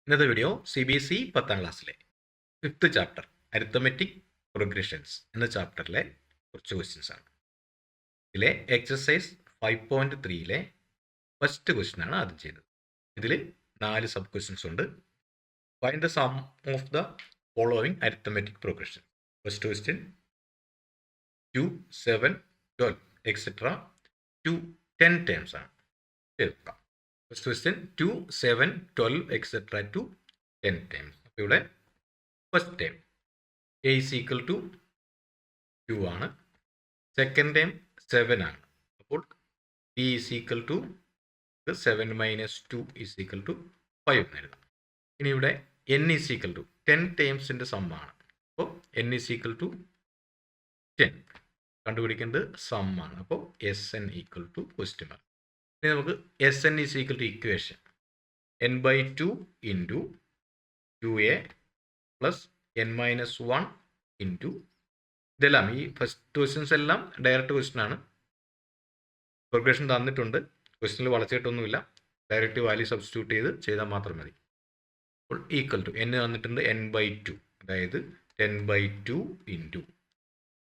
ഇന്നത്തെ video CBSE 10ാം ക്ലാസ്സിലെ 5th chapter arithmetic progressions എന്ന ചാപ്റ്ററിലെ കുറച്ച് ക്വസ്റ്റ്യൻസ് ആണ്. ഇതിലെ എക്സസൈസ് 5.3ലെ ഫസ്റ്റ് ക്വസ്റ്റ്യൻ ആണ് ആദ്യം ചെയ്യുന്നത്. ഇതിൽ 4 സബ് ക്വസ്റ്റ്യൻസ് ഉണ്ട്. Find the sum of the following arithmetic progression. First question 2, 7, 12 etcetera to 10 terms ആണ്. എടുക്കാം. First question 2, 7, 12 etcetera to 10 times. അപ്പോൾ ഇവിടെ first time a is equal to 2 ആണ്. സെക്കൻഡ് ടൈം 7 ആണ്. അപ്പോൾ b is equal to 7 minus 2 is equal to 5 എന്ന് എഴുതാം. ഇനി ഇവിടെ n is equal to 10 ടൈംസിൻ്റെ സമ്മാണ്. അപ്പോൾ n is equal to 10 കണ്ടുപിടിക്കേണ്ടത് സം ആണ്. അപ്പോൾ Sn equal to question mark. ഇനി നമുക്ക് Sn is equal to equation n/2 into 2a plus n minus 1 into ഇതെല്ലാം ഈ ഫസ്റ്റ് ക്വസ്റ്റ്യൻസ് എല്ലാം ഡയറക്റ്റ് ക്വസ്റ്റ്യൻ ആണ്. പ്രോഗ്രഷൻ തന്നിട്ടുണ്ട്, ക്വസ്റ്റ്യനിൽ വളച്ചിട്ടൊന്നുമില്ല, ഡയറക്റ്റ് വാല്യൂ സബ്സ്റ്റിറ്റ്യൂട്ട് ചെയ്താൽ മാത്രം മതി. അപ്പോൾ ഈക്വൽ ടു n തന്നിട്ടുണ്ട് n/2, അതായത് 10/2 ഇൻറ്റു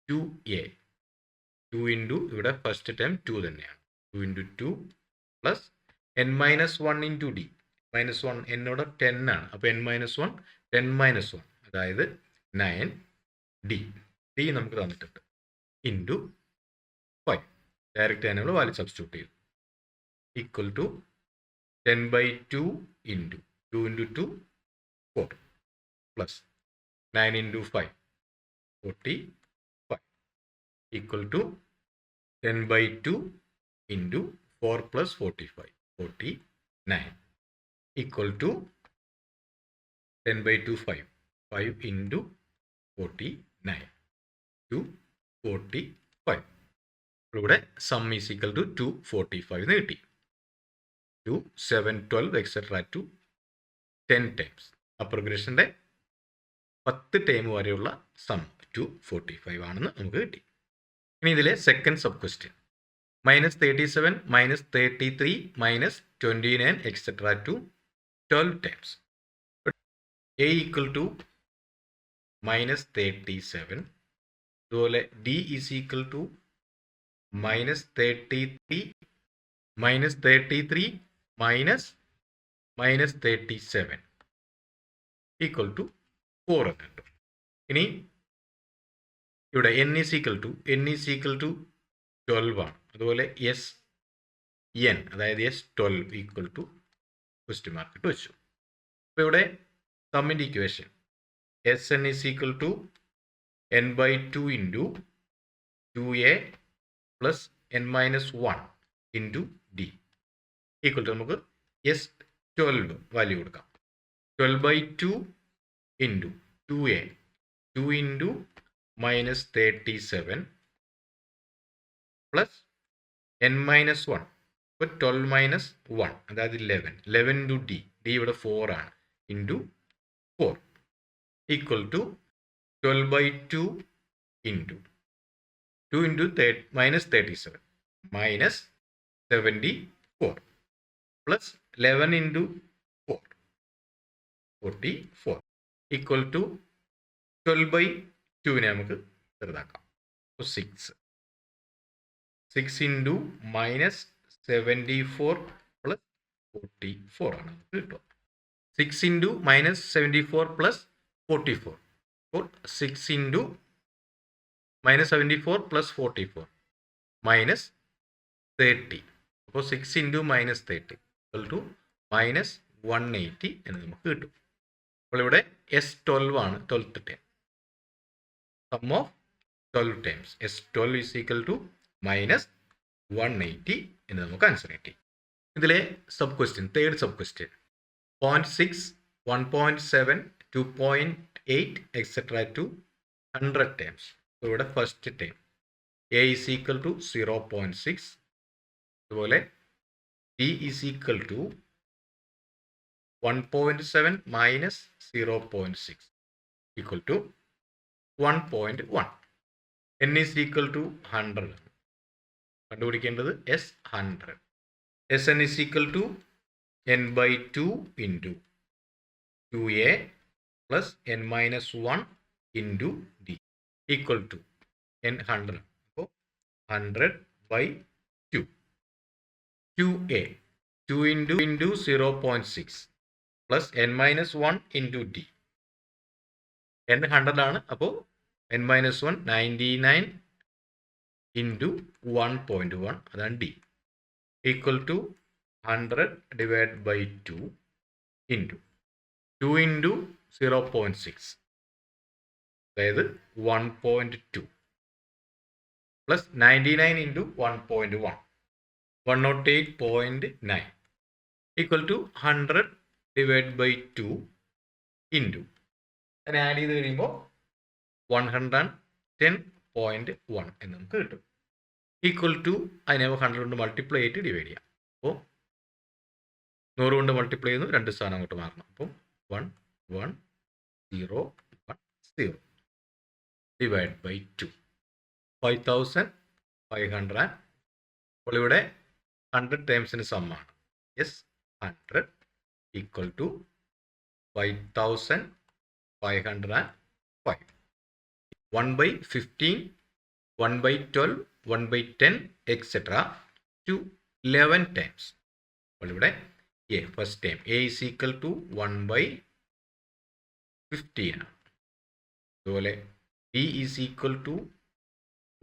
2a. 2 ഇൻറ്റു ഇവിടെ ഫസ്റ്റ് ടൈം 2 തന്നെയാണ്. 2 into 2 plus n minus 1 into d. Minus 1 എന്നോട് 10 ആണ്. അപ്പോൾ n മൈനസ് 1 10 മൈനസ് 1, അതായത് 9d. d നമുക്ക് തന്നിട്ടുണ്ട് ഇൻറ്റു 5. ഡയറക്റ്റ് തന്നെ നമ്മൾ വാല്യൂ സബ്സ്റ്റിറ്റ്യൂട്ട് ചെയ്തു. Equal to 10/2 into 2 into 2 4 plus 9 into 5 45 equal to 10/2 into 4 plus 45 49 equal to 10/2 5 5 into 49 245. ഇവിടെ സം ഈസ് ഈക്വൽ ടു 245 എന്ന് കിട്ടി. 2, 7, 12 എക്സെട്ര ടു 10 ടൈംസ്. ആ പ്രോഗ്രഷൻ്റെ 10 ടൈം വരെയുള്ള സം 245 ആണെന്ന് നമുക്ക് കിട്ടി. ഇനി ഇതിലെ second sub question -37 -33 -29 etcetera to 12 times. a equal to -37, അതുപോലെ d is equal to -33 -37 equal to 4 എന്ന് കിട്ടും. ഇനി ഇവിടെ n ഈസ് ഈക്വൽ ടു 12 ആണ്. അതുപോലെ Sn, അതായത് S12 equal to question mark ഇട്ട് വെച്ചു. അപ്പോൾ ഇവിടെ സമ്മിൻ്റെ equation Sn is equal to n/2 into 2a plus n minus 1 into d equal to നമുക്ക് S12 വാല്യൂ കൊടുക്കാം. 12/2 into 2a 2 into -37 plus n minus 1, ഇപ്പോൾ 12 മൈനസ് 1, അതായത് 11 ഇൻറ്റു d ഇവിടെ 4 ആണ്, into 4 equal to 12/2 into 2 into -37 -74 plus 11 into 4 44 equal to 12/2 നമുക്ക് ചെറുതാക്കാം. 6 into -74 plus 44 ആണ് കിട്ടുക. 6 into -74 plus 44, അപ്പോൾ 6 ഇൻറ്റു -74 പ്ലസ് 44 -30, അപ്പോൾ 6 ഇൻറ്റു -30 ഈക്വൽ ടു -180 എന്ന് നമുക്ക് കിട്ടും. അപ്പോൾ ഇവിടെ S12 ആണ് 12th time. Sum of 12 times S12 is equal to -180 എന്ന് നമുക്ക് ആൻസർ കിട്ടി. ഇതിലെ sub question, third sub question 0.6, 1.7, 2.8 etcetera to 100 times. ഇവിടെ first time a is equal to 0.6, അതുപോലെ d is equal to 1.7 minus 0.6 equal to 1.1. n is equal to 100. കണ്ടുപിടിക്കേണ്ടത് S100. Sn is equal to n/2 into 2a plus n minus 1 into d equal to n 100. So 100 by 2. 2a 2 into 0.6 plus n minus 1 into d. n 100 ആണ്. അപ്പോൾ n minus 1 99 into 1.1 അതാണ് d equal to 100 divided by 2 into 2 into 0.6 അതായത് 1.2 plus 99 into 1.1 108.9 equal to 100 divided by 2 into അതിനെ add ചെയ്ത് കഴിയുമ്പോൾ 110.1 എന്ന് നമുക്ക് കിട്ടും. ഈക്വൽ ടു അതിനെ 100 കൊണ്ട് മൾട്ടിപ്ലൈ ചെയ്തിട്ട് ഡിവൈഡ് ചെയ്യാം. അപ്പോൾ 100 കൊണ്ട് മൾട്ടിപ്ലൈ ചെയ്യുന്നു, 2 സ്ഥാനം അങ്ങോട്ട് മാറണം. അപ്പം 1 1 0 1 0 ഡിവൈഡ് ബൈ 2 5500. അപ്പോൾ ഇവിടെ 100 ടൈംസിന് സമ്മാണ്. Yes 100 equal to 5505. 1 by 15, 1 by 12, 1 by 10, etc. to 11 times. അപ്പോൾ ഇവിടെ a first time a is equal to 1 by 15 ആണ്. അതുപോലെ d is equal to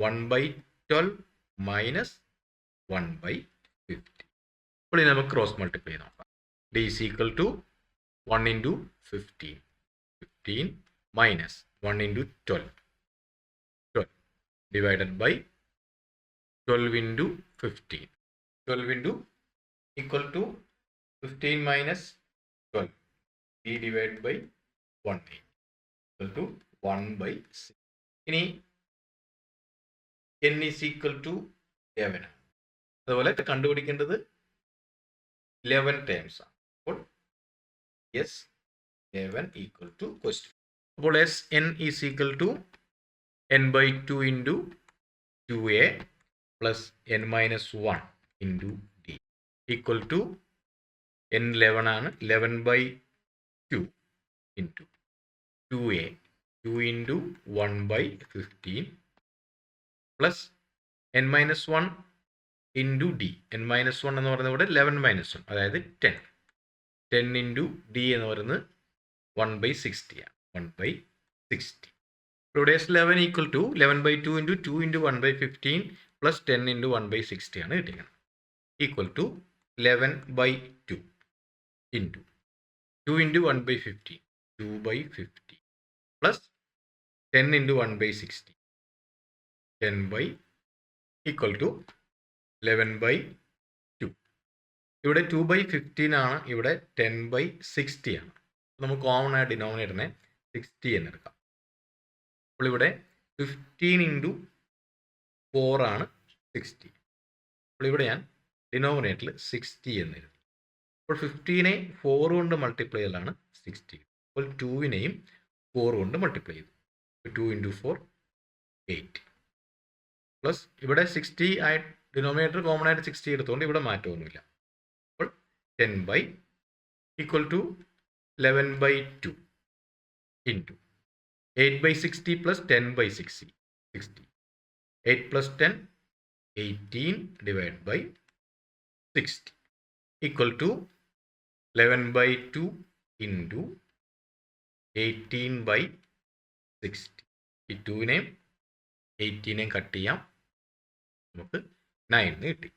1 by 12 minus 1 by 50. അപ്പോൾ ഇത് നമുക്ക് ക്രോസ് മൾട്ടിപ്ലൈ ചെയ്ത് നോക്കാം. d is equal to 1 into 15. 15 minus 1 into 12. 12 divided by 12 into 15. 12 into equal to 15 minus 12. d divided by 1 equal to 1 by 6. ഇനി n is equal to 11. അതുപോലെ കണ്ടുപിടിക്കേണ്ടത് 11 times ആണ്. അപ്പോൾ yes 11 equal to question. അപ്പോൾ s n is equal to n by 2 into 2a plus n minus 1 into d equal to n 11 ആണ്. 11 by 2 into 2a 2 into 1 by 15 plus n minus 1 into d. n minus 1 എന്ന് പറയുന്നത് ഇവിടെ 11 minus 1 അതായത് 10. 10 into d എന്ന് പറയുന്നത് 1 by 60 ആണ്. 1 by 60. ഇവിടെ 11 equal to 11 by 2 into 2 into 1 by 15 plus 10 into 1 by 60 ആണ് കിട്ടിയത്. Equal to 11 by 2 into 2 into 1 by 15. 2 by 50 plus 10 into 1 by 60. 10 by equal to 11 by 2. ഇവിടെ 2 by 15 ആണ്, ഇവിടെ 10 by 60 ആണ്. നമുക്ക് കോമൺ ആയ ഡിനോമിനേറ്ററിനെ 60 എന്ന് എടുക്കാം. അപ്പോൾ ഇവിടെ 15 into 4 ആണ് 60. അപ്പോൾ ഇവിടെ ഞാൻ ഡിനോമിനേറ്ററിൽ 60 എന്ന് എഴുതി. അപ്പോൾ 15നെ 4 കൊണ്ട് മൾട്ടിപ്ലൈ ചെയ്യലാണ് 60. അപ്പോൾ 2വിനെയും 4 കൊണ്ട് മൾട്ടിപ്ലൈ ചെയ്തു. 2 into 4 8 പ്ലസ് ഇവിടെ 60 ആയി ഡിനോമിനേറ്റർ കോമൺ ആയിട്ട് 60 എടുത്തുകൊണ്ട് ഇവിടെ മാറ്റമൊന്നുമില്ല. അപ്പോൾ 10 by equal to 11 by 2 into 8 by 60 plus 10 by 60. 8 plus 10 18 divided by 60 equal to 11 by 2 into 18 by 60. ഈ 2നെയും 18നെയും കട്ട് ചെയ്യാം, നമുക്ക് 9 കിട്ടി.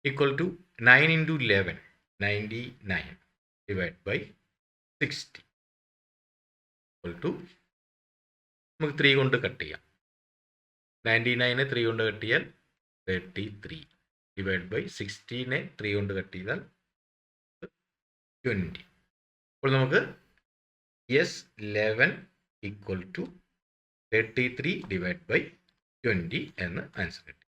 Equal to 9 into 11 99 divided by 60 equal to നമുക്ക് 3 കൊണ്ട് കട്ട് ചെയ്യാം. 99നെ 3 കൊണ്ട് കട്ട് ചെയ്താൽ 33 divided by 16നെ 3 കൊണ്ട് കട്ട് ചെയ്താൽ 20. അപ്പോൾ നമുക്ക് yes 11 equal to 33 divided by 20 എന്ന് ആൻസർ കിട്ടി.